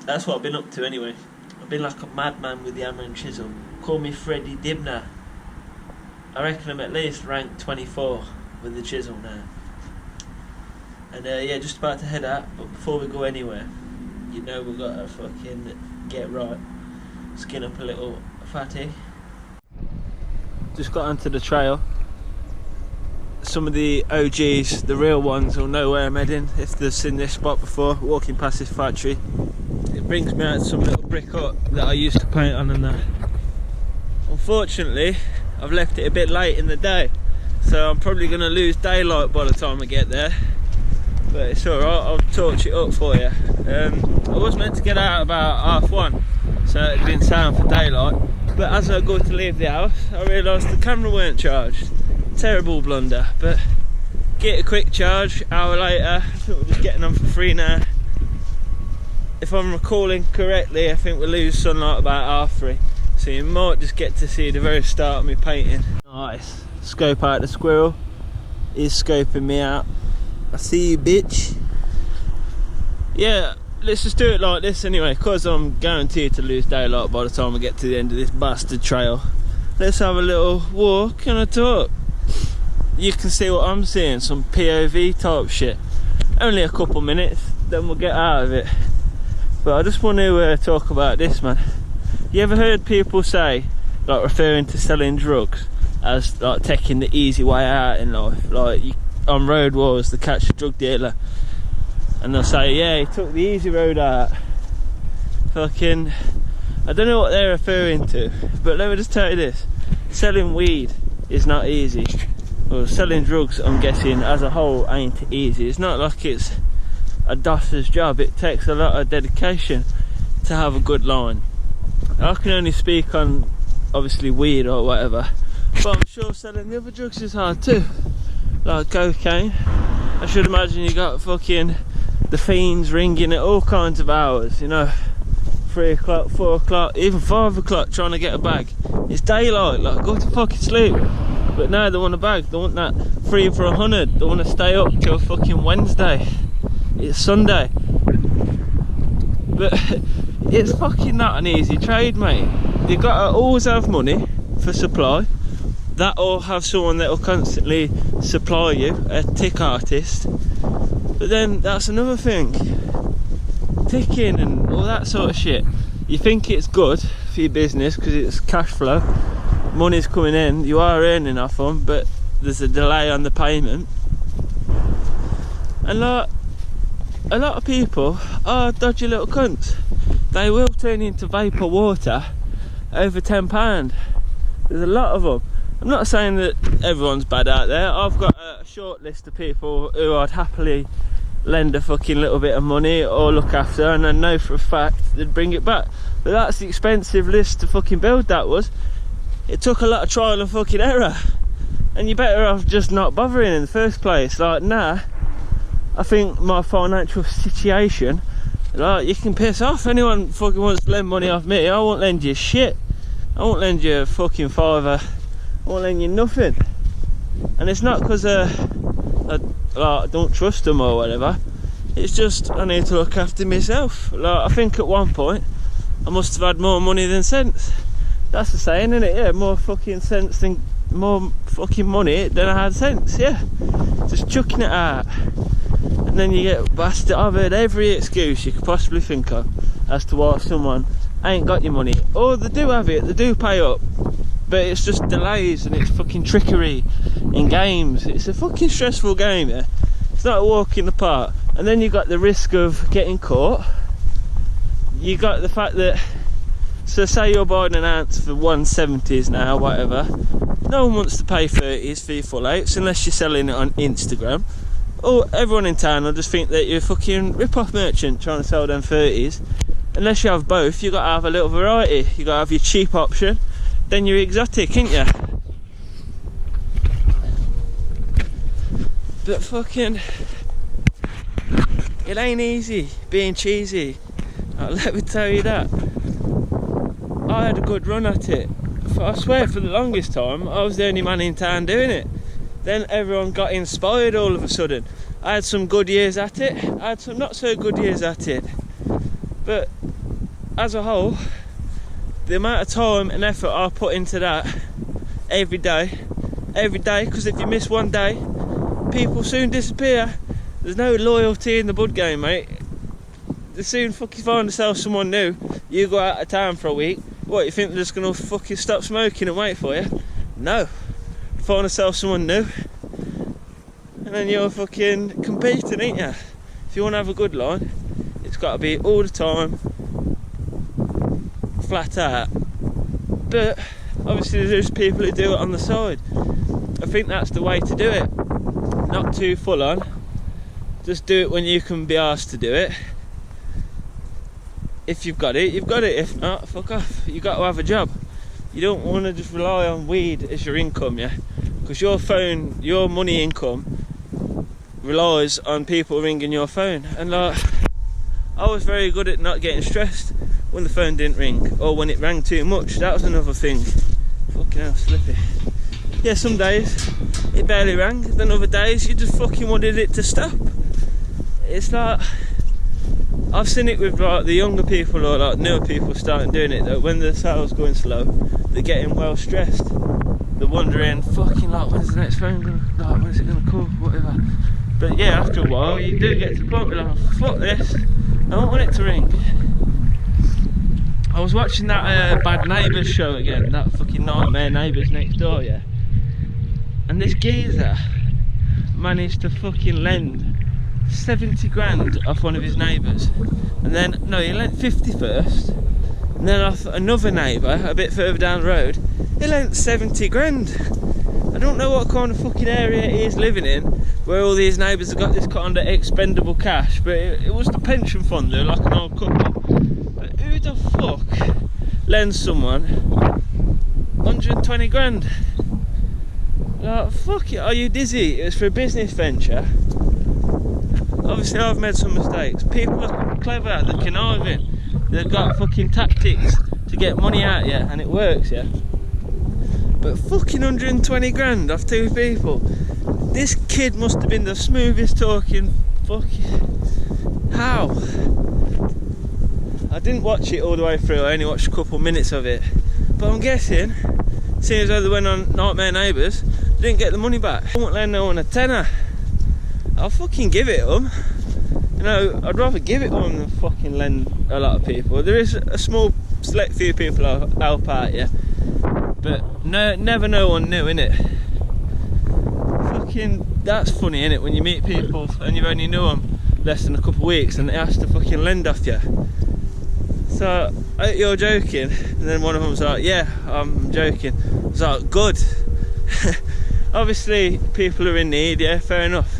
that's what I've been up to anyway. I've been like a madman with the hammer and chisel. Call me Freddie Dibner. I reckon I'm at least ranked 24 with the chisel now. And yeah, just about to head out, but before we go anywhere, you know we've got to fucking get right. Skin up a little fatty. Just got onto the trail. Some of the OGs, the real ones, will know where I'm heading if they've seen this spot before, walking past this factory. It brings me out to some little brick hut that I used to paint on and that. Unfortunately, I've left it a bit late in the day, so I'm probably going to lose daylight by the time I get there. But it's alright, I'll torch it up for you. I was meant to get out about 1:30, so it didn't sound for daylight. But as I go to leave the house, I realised the camera weren't charged. Terrible blunder, but get a quick charge, hour later. I think we're just getting on for free now. If I'm recalling correctly, I think we lose sunlight about 3:30. So you might just get to see the very start of me painting. Nice. Scope out the squirrel. He's scoping me out. I see you, bitch. Yeah, let's just do it like this anyway, because I'm guaranteed to lose daylight by the time I get to the end of this bastard trail. Let's have a little walk and a talk. You can see what I'm seeing, some POV type shit. Only a couple minutes, then we'll get out of it. But I just want to talk about this, man. You ever heard people say, like referring to selling drugs as like taking the easy way out in life? Like on Road Wars, they catch a drug dealer and they'll say, yeah, he took the easy road out. Fucking, I don't know what they're referring to, but let me just tell you this. Selling weed is not easy. Well, selling drugs, I'm guessing, as a whole ain't easy. It's not like it's a dosser's job. It takes a lot of dedication to have a good line. I can only speak on, obviously, weed or whatever, but I'm sure selling the other drugs is hard too. Like cocaine. I should imagine you got fucking the fiends ringing at all kinds of hours, you know. 3 o'clock, 4 o'clock, even 5 o'clock trying to get a bag. It's daylight, like, go to fucking sleep. But now they want a bag, they want that 3 for 100, they want to stay up till fucking Wednesday. It's Sunday. But it's fucking not an easy trade, mate. You gotta always have money for supply. That or have someone that will constantly supply you, a tick artist. But then that's another thing. Ticking and all that sort of shit. You think it's good for your business because it's cash flow, money's coming in, you are earning off them, but there's a delay on the payment. And like, a lot of people are dodgy little cunts. They will turn into vapour water over £10. There's a lot of them. I'm not saying that everyone's bad out there. I've got a short list of people who I'd happily lend a fucking little bit of money or look after, and I know for a fact they'd bring it back. But that's the expensive list to fucking build. That was. It took a lot of trial and fucking error, and you're better off just not bothering in the first place. Like, nah, I think my financial situation, like, you can piss off. Anyone fucking wants to lend money off me, I won't lend you shit. I won't lend you a fucking fiver. I won't lend you nothing. And it's not because I don't trust them or whatever. It's just I need to look after myself. Like, I think at one point I must have had more money than sense. That's the saying, isn't it? Yeah, more fucking sense than more fucking money than I had sense. Yeah, just chucking it out, and then you get bastard. I've heard every excuse you could possibly think of as to why someone ain't got your money, or they do have it, they do pay up, but it's just delays and it's fucking trickery in games. It's a fucking stressful game, yeah. It's not a walk in the park. And then you got the risk of getting caught. You got the fact that, so say you're buying an ounce for 170s now, whatever. No one wants to pay 30s for your full ounce unless you're selling it on Instagram. Or everyone in town will just think that you're a fucking rip-off merchant trying to sell them 30s. Unless you have both, you got to have a little variety. You got to have your cheap option, then you're exotic, ain't you? But fucking, it ain't easy being cheesy. Let me tell you that. I had a good run at it. I swear, for the longest time, I was the only man in town doing it. Then everyone got inspired all of a sudden. I had some good years at it. I had some not so good years at it. But as a whole, the amount of time and effort I put into that every day, because if you miss one day, people soon disappear. There's no loyalty in the bud game, mate. They soon fucking find themselves someone new. You go out of town for a week, what, you think they're just gonna fucking stop smoking and wait for you? No. Find yourself someone new, and then you're fucking competing, ain't you? If you want to have a good line, it's got to be all the time, flat out. But obviously there's people who do it on the side. I think that's the way to do it. Not too full on. Just do it when you can be asked to do it. If you've got it, you've got it. If not, fuck off. You got to have a job. You don't want to just rely on weed as your income, yeah? Because your money income relies on people ringing your phone. And like, I was very good at not getting stressed when the phone didn't ring, or when it rang too much. That was another thing. Fucking hell, slippy. Yeah, some days it barely rang, then other days you just fucking wanted it to stop. It's like, I've seen it with like the younger people or like newer people starting doing it, that when the sales going slow, they're getting well stressed. They're wondering, fucking like, when's the next phone gonna, like, when's it gonna call, whatever. But yeah, after a while, you do get to the point where you're like, fuck this, I don't want it to ring. I was watching that Bad Neighbours show again, that fucking Nightmare Neighbours Next Door, yeah. And this geezer managed to fucking lend 70 grand off one of his neighbours. And then, no, he lent 50 first. And then off another neighbour, a bit further down the road, he lent 70 grand. I don't know what kind of fucking area he is living in, where all these neighbours have got this kind of expendable cash, but it was the pension fund, they're like an old couple. But who the fuck lends someone 120 grand? Like, fuck it, are you dizzy? It was for a business venture. Obviously I've made some mistakes. People are clever, they're conniving. They've got fucking tactics to get money out, yeah, and it works, yeah. But fucking 120 grand off two people. This kid must have been the smoothest talking fucking... How? I didn't watch it all the way through, I only watched a couple minutes of it. But I'm guessing, seeing as though they went on Nightmare Neighbours, they didn't get the money back. I won't lend no one a tenner. I'll fucking give it to them. You know, I'd rather give it to them than fucking lend a lot of people. There is a small, select few people I'll help out, yeah. But no, never no one new, innit? Fucking, that's funny, innit? When you meet people and you've only known them less than a couple of weeks and they ask to fucking lend off you. So, you're joking? And then one of them's like, yeah, I'm joking. I was like, good. Obviously, people are in need, yeah, fair enough.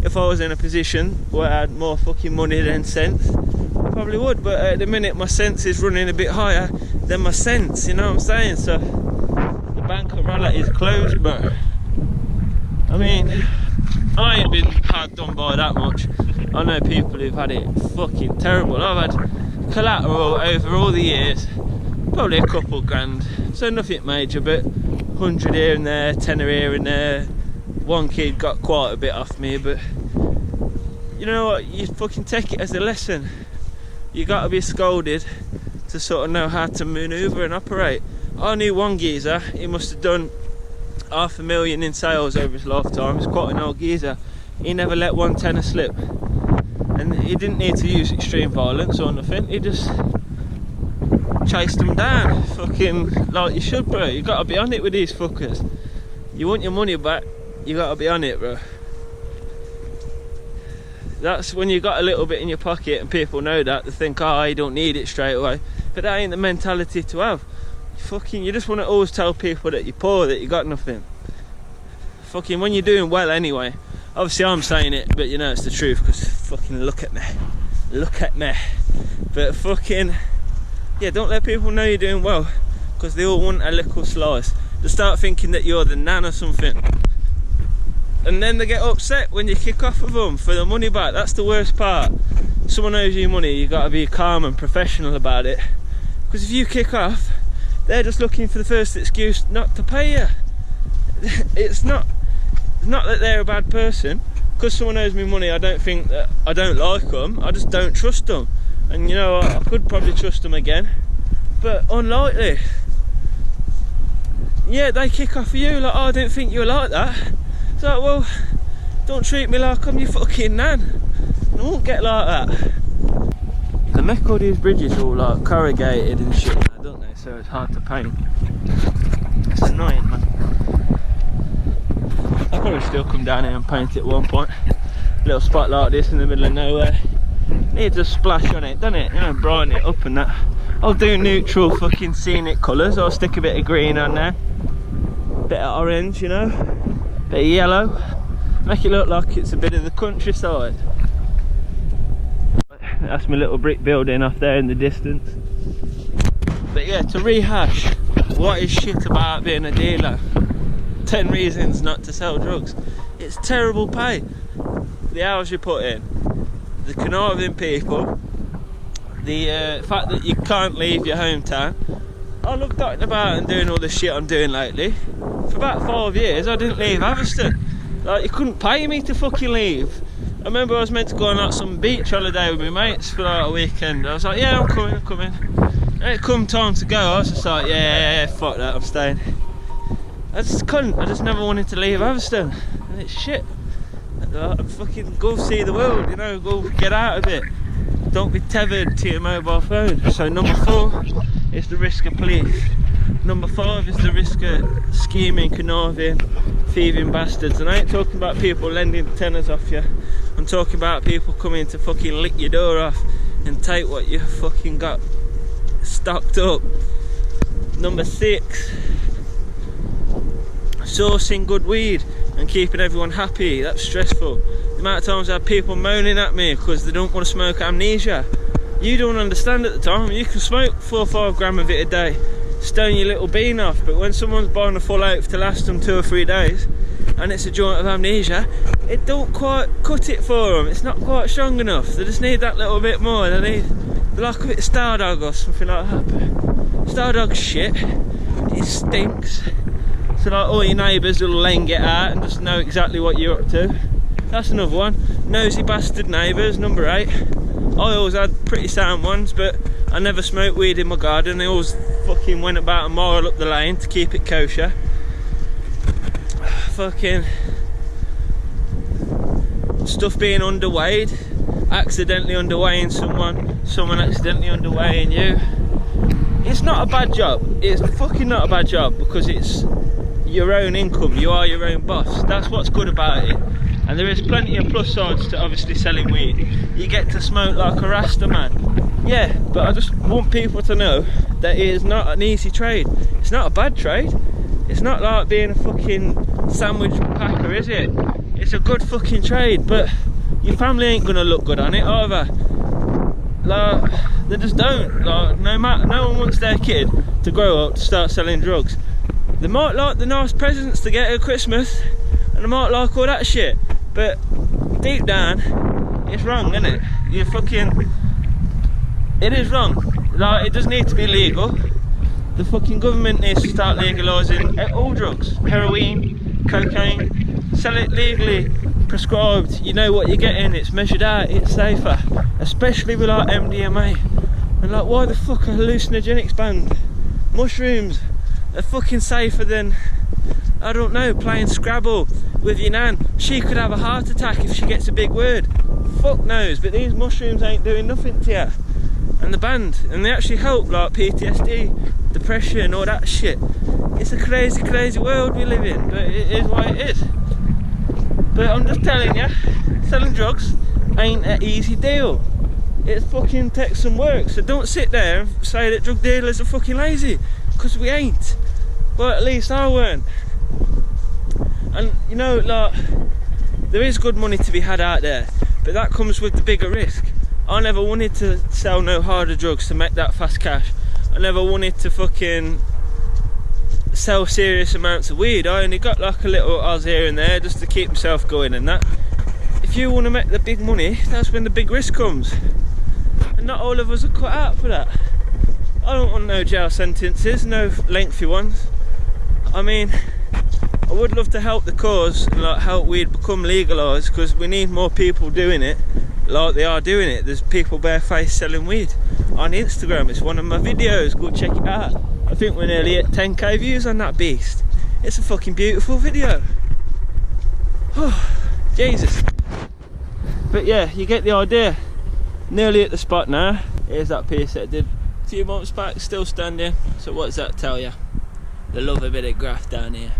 If I was in a position where I had more fucking money than sense, I probably would, but at the minute my sense is running a bit higher than my sense, you know what I'm saying? So, the bankroll is closed, bro. I mean, I ain't been hard done by that much. I know people who've had it fucking terrible. I've had collateral over all the years, probably a couple grand, so nothing major, but 100 here and there, tenner here and there. One kid got quite a bit off me, but you know what, you fucking take it as a lesson. You gotta be scolded to sort of know how to manoeuvre and operate. I knew one geezer, he must have done $500,000 in sales over his lifetime. He's quite an old geezer. He never let one tenner slip, and he didn't need to use extreme violence or nothing. He just chased them down, fucking like you should, bro. You gotta be on it with these fuckers. You want your money back, you gotta be on it, bro. That's when you got a little bit in your pocket and people know that, they think, oh, you don't need it straight away. But that ain't the mentality to have. You just want to always tell people that you're poor, that you got nothing. Fucking when you're doing well anyway. Obviously I'm saying it, but you know it's the truth, because fucking look at me. Look at me. But fucking, yeah, don't let people know you're doing well, because they all want a little slice. They start thinking that you're the nan or something. And then they get upset when you kick off of them for the money back. That's the worst part. Someone owes you money, you got to be calm and professional about it. Because if you kick off, they're just looking for the first excuse not to pay you. It's not that they're a bad person. Because someone owes me money, I don't think that I don't like them. I just don't trust them. and you know I could probably trust them again, but unlikely. Yeah, they kick off for you like, oh, I didn't think you were like that. It's like, well, don't treat me like I'm your fucking nan. I won't get like that. They make all these bridges all like corrugated and shit now, don't they? So it's hard to paint. It's annoying, man. I'll probably still come down here and paint it at one point. A little spot like this in the middle of nowhere. Needs a splash on it, doesn't it? You know, brighten it up and that. I'll do neutral fucking scenic colours. I'll stick a bit of green on there. Bit of orange, you know. Bit of yellow. Make it look like it's a bit of the countryside. That's my little brick building off there in the distance. But yeah, to rehash, what is shit about being a dealer? 10 reasons not to sell drugs. It's terrible pay. The hours you put in, the conniving people, the fact that you can't leave your hometown. I love dotting about and doing all the shit I'm doing lately. For about 5 years I didn't leave Haverston. Like, you couldn't pay me to fucking leave. I remember I was meant to go on like some beach holiday with my mates for like a weekend. I was like, yeah, I'm coming. And it come time to go, I was just like, yeah, fuck that, I'm staying. I just couldn't, I just never wanted to leave Haverston. And it's shit. Like, fucking go see the world, you know, go get out of it. Don't be tethered to your mobile phone. So number 4 is the risk of police. Number 5 is the risk of scheming, conniving, thieving bastards. And I ain't talking about people lending tenors off you. I'm talking about people coming to fucking lick your door off and take what you fucking got stocked up. Number 6, sourcing good weed and keeping everyone happy. That's stressful. The amount of times I have people moaning at me because they don't want to smoke amnesia. You don't understand at the time. You can smoke 4 or 5 grams of it a day, stone your little bean off, but when someone's buying a full oath to last them 2 or 3 days and it's a joint of amnesia, it don't quite cut it for them. It's not quite strong enough. They just need that little bit more. They like a bit of Star Dog or something like that. But Star Dog's shit. It stinks. So like all your neighbours will leng it out and just know exactly what you're up to. That's another one. Nosy bastard neighbours, number 8. I always had pretty sound ones, but I never smoked weed in my garden. They always fucking went about a mile up the lane to keep it kosher. Fucking stuff being underweighed, accidentally underweighing someone accidentally underweighing you. It's not a bad job. It's fucking not a bad job because it's your own income. You are your own boss. That's what's good about it. And there is plenty of plus sides to obviously selling weed. You get to smoke like a Rasta man. Yeah, but I just want people to know that it is not an easy trade. It's not a bad trade. It's not like being a fucking sandwich packer, is it? It's a good fucking trade, but your family ain't gonna look good on it either. Like, they just don't. Like, no one wants their kid to grow up to start selling drugs. They might like the nice presents to get at Christmas, and they might like all that shit, but deep down, it's wrong, isn't it? It is wrong. Like, it does need to be legal. The fucking government needs to start legalising all drugs. Heroin, cocaine, sell it legally, prescribed. You know what you're getting, it's measured out, it's safer. Especially with like MDMA. And like, why the fuck are hallucinogenics banned? Mushrooms are fucking safer than, I don't know, playing Scrabble with your nan. She could have a heart attack if she gets a big word. Fuck knows, but these mushrooms ain't doing nothing to you. And the band, and they actually help like PTSD, depression, all that shit. It's a crazy, crazy world we live in, but it is what it is. But I'm just telling you, selling drugs ain't an easy deal. It fucking takes some work, so don't sit there and say that drug dealers are fucking lazy, because we ain't. Well, at least I weren't. And you know, like, there is good money to be had out there, but that comes with the bigger risk. I never wanted to sell no harder drugs to make that fast cash. I never wanted to fucking sell serious amounts of weed. I only got like a little Oz here and there just to keep myself going and that. If you want to make the big money, that's when the big risk comes. And not all of us are cut out for that. I don't want no jail sentences, no lengthy ones. I mean, I would love to help the cause and like help weed become legalised, because we need more people doing it. like they are doing it. There's people barefaced selling weed on Instagram. It's one of my videos, go check it out. I think we're nearly at 10k views on that beast. It's a fucking beautiful video. Oh, Jesus. But yeah, you get the idea. Nearly at the spot now. Here's that piece that I did a few months back, still standing. So what does that tell you? They love a bit of graft down here.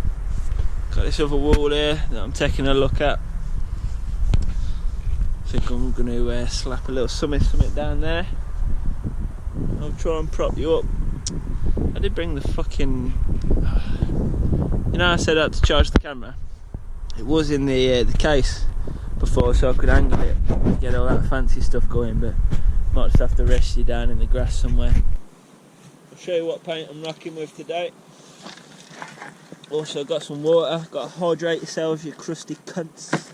Got this other wall here that I'm taking a look at. I think I'm going to slap a little something down there. I'll try and prop you up. I did bring the fucking... You know I said I had to charge the camera? It was in the case before, so I could angle it, get all that fancy stuff going, but might just have to rest you down in the grass somewhere. I'll show you what paint I'm rocking with today. Also got some water, got to hydrate yourselves, you crusty cunts.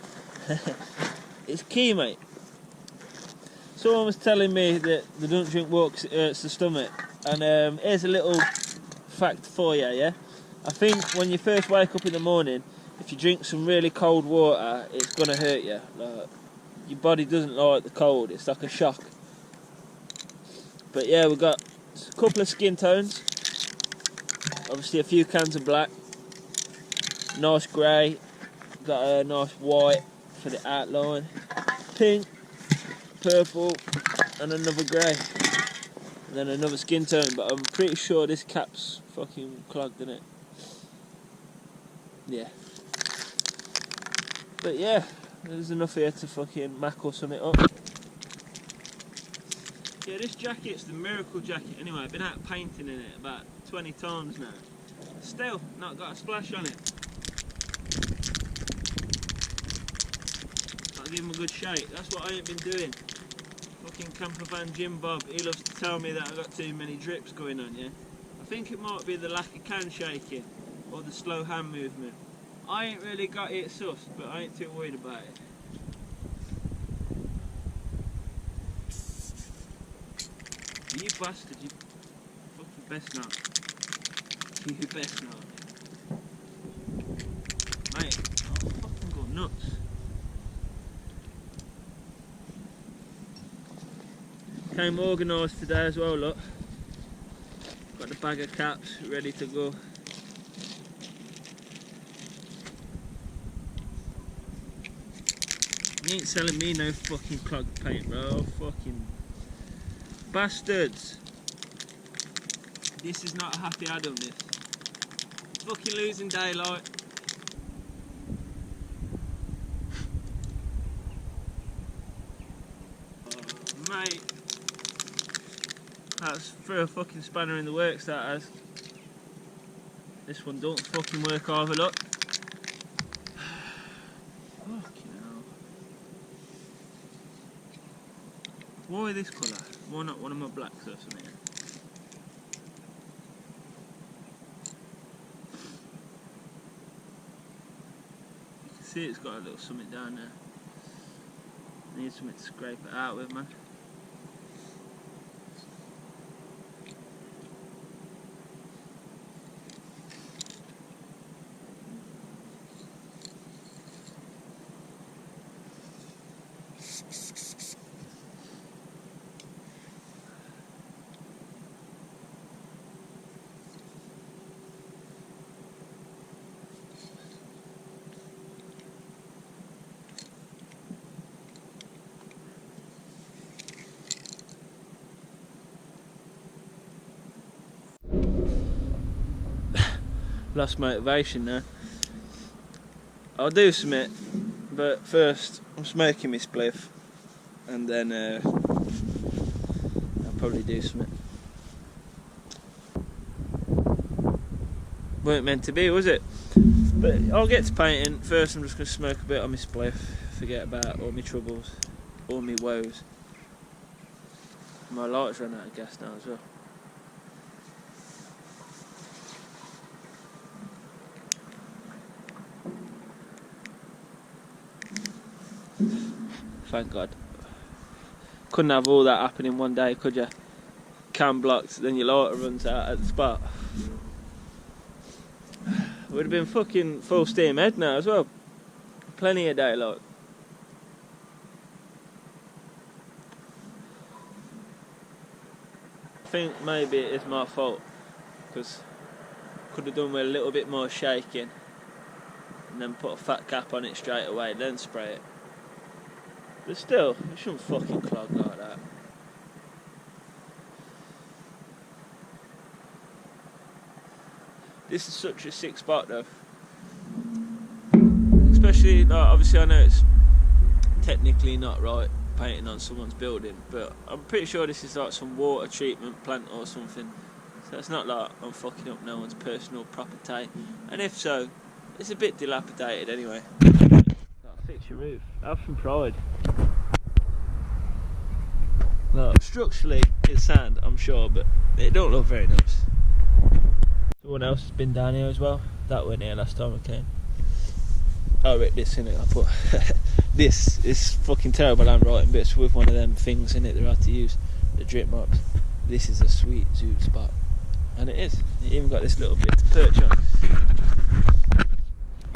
It's key, mate. Someone was telling me that they don't drink water because it hurts the stomach, and here's a little fact for you, yeah? I think when you first wake up in the morning, if you drink some really cold water, it's going to hurt you. Like, your body doesn't like the cold, it's like a shock. But yeah, we've got a couple of skin tones, obviously a few cans of black, nice grey, got a nice white for the outline, pink, purple, and another grey, and then another skin tone, but I'm pretty sure this cap's fucking clogged in it. Yeah. But yeah, there's enough here to fucking mackle something up. Yeah, this jacket's the miracle jacket anyway. I've been out painting in it about 20 times now. Still not got a splash on it. I'll give him a good shake. That's what I ain't been doing. Fucking camper van Jim Bob, he loves to tell me that I got too many drips going on, yeah? I think it might be the lack of can shaking or the slow hand movement. I ain't really got it sussed, but I ain't too worried about it. You bastard, you fucking best not. You best not. Mate, I'll fucking go nuts. Came organised today as well, look. Got the bag of caps ready to go. You ain't selling me no fucking clogged paint, bro. Fucking bastards. This is not a happy Adam, this. Fucking losing daylight. Oh, mate. That's threw a fucking spanner in the works, that has. This one don't fucking work either, look. Why this colour? Why not one of my blacks or something? You can see it's got a little something down there. Need something to scrape it out with, man. Lost motivation now. I'll do something, but first I'm smoking my spliff, and then I'll probably do something. Weren't meant to be, was it? But I'll get to painting. First I'm just going to smoke a bit on my spliff, forget about all my troubles, all my woes. My light's run out of gas now as well. Thank God. Couldn't have all that happen in one day, could you? Cam blocked, then your lighter runs out at the spot. Would have been fucking full steam ahead now as well. Plenty of daylight. think maybe it is my fault, because could have done with a little bit more shaking and then put a fat cap on it straight away, then spray it. But still, it shouldn't fucking clog like that. This is such a sick spot though. Especially, like, obviously I know it's technically not right painting on someone's building, but I'm pretty sure this is like some water treatment plant or something. So it's not like I'm fucking up no one's personal property. And if so, it's a bit dilapidated anyway. Fix your roof. Have some pride. No, structurally it's sound, I'm sure, but it don't look very nice. Someone else has been down here as well. That went here last time I came. I wrote this in it. I put this is fucking terrible handwriting bits with one of them things in it that I had to use, the drip marks. This is a sweet zoo spot, and it is. It even got this little bit to perch on.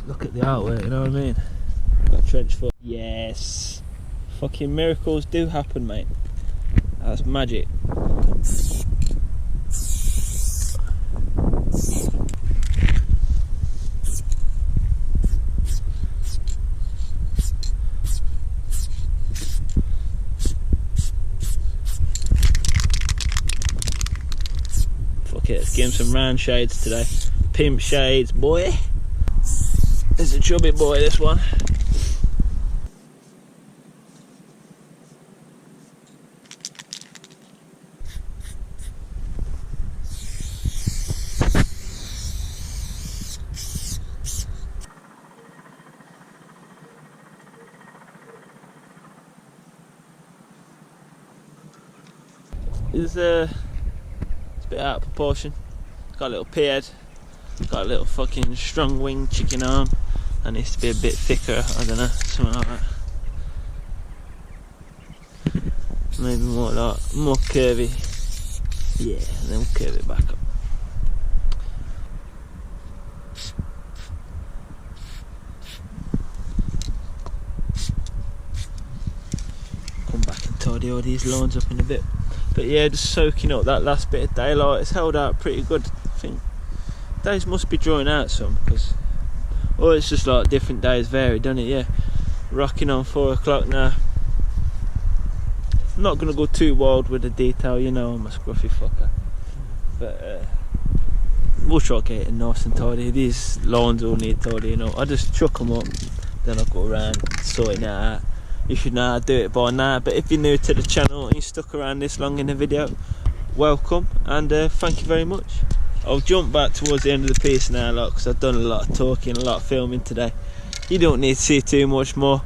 Look at the artwork, you know what I mean? Got trench foot. Yes, fucking miracles do happen, mate. That's magic. Let's give him some round shades today. Pimp shades, boy. It's a chubby boy, this one. It's a bit out of proportion. Got a little pea head, got a little fucking strong winged chicken arm, and needs to be a bit thicker, I don't know, something like that. Maybe more curvy. Yeah, and then we'll curve it back up. Come back and tidy all these lawns up in a bit. But yeah, just soaking up that last bit of daylight. It's held out pretty good. I think days must be drawing out some, because it's just like different days vary, doesn't it? Yeah, rocking on 4 o'clock now. I'm not gonna go too wild with the detail, you know, I'm a scruffy fucker. But we'll try getting nice and tidy. These lawns all need tidying up. I just chuck them up, then I'll go around sorting it out. You should know how to do it by now, but if you're new to the channel and you stuck around this long in the video, welcome, and thank you very much. I'll jump back towards the end of the piece now, because I've done a lot of talking, a lot of filming today. You don't need to see too much more,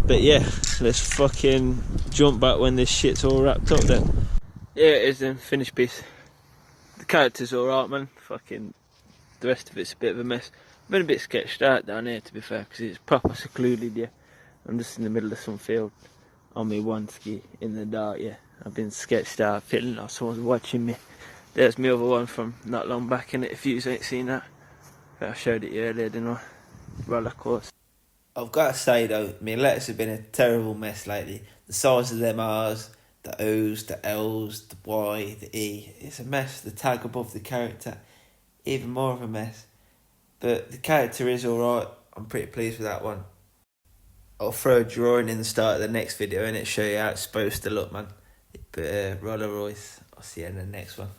but yeah, let's fucking jump back when this shit's all wrapped up then. Yeah, it is then, finished piece. The character's alright, man. Fucking the rest of it's a bit of a mess. I've been a bit sketched out down here, to be fair, because it's proper secluded, yeah. I'm just in the middle of some field on my one ski in the dark, yeah. I've been sketched out, feeling like someone's watching me. There's my other one from not long back in it, if you ain't seen that. I showed it you earlier, didn't I? Roller course. I've got to say though, my letters have been a terrible mess lately. The size of them R's, the O's, the L's, the Y, the E. It's a mess. The tag above the character, even more of a mess. But the character is alright. I'm pretty pleased with that one. I'll throw a drawing in the start of the next video and it show you how it's supposed to look, man. But Roller Royce, I'll see you in the next one.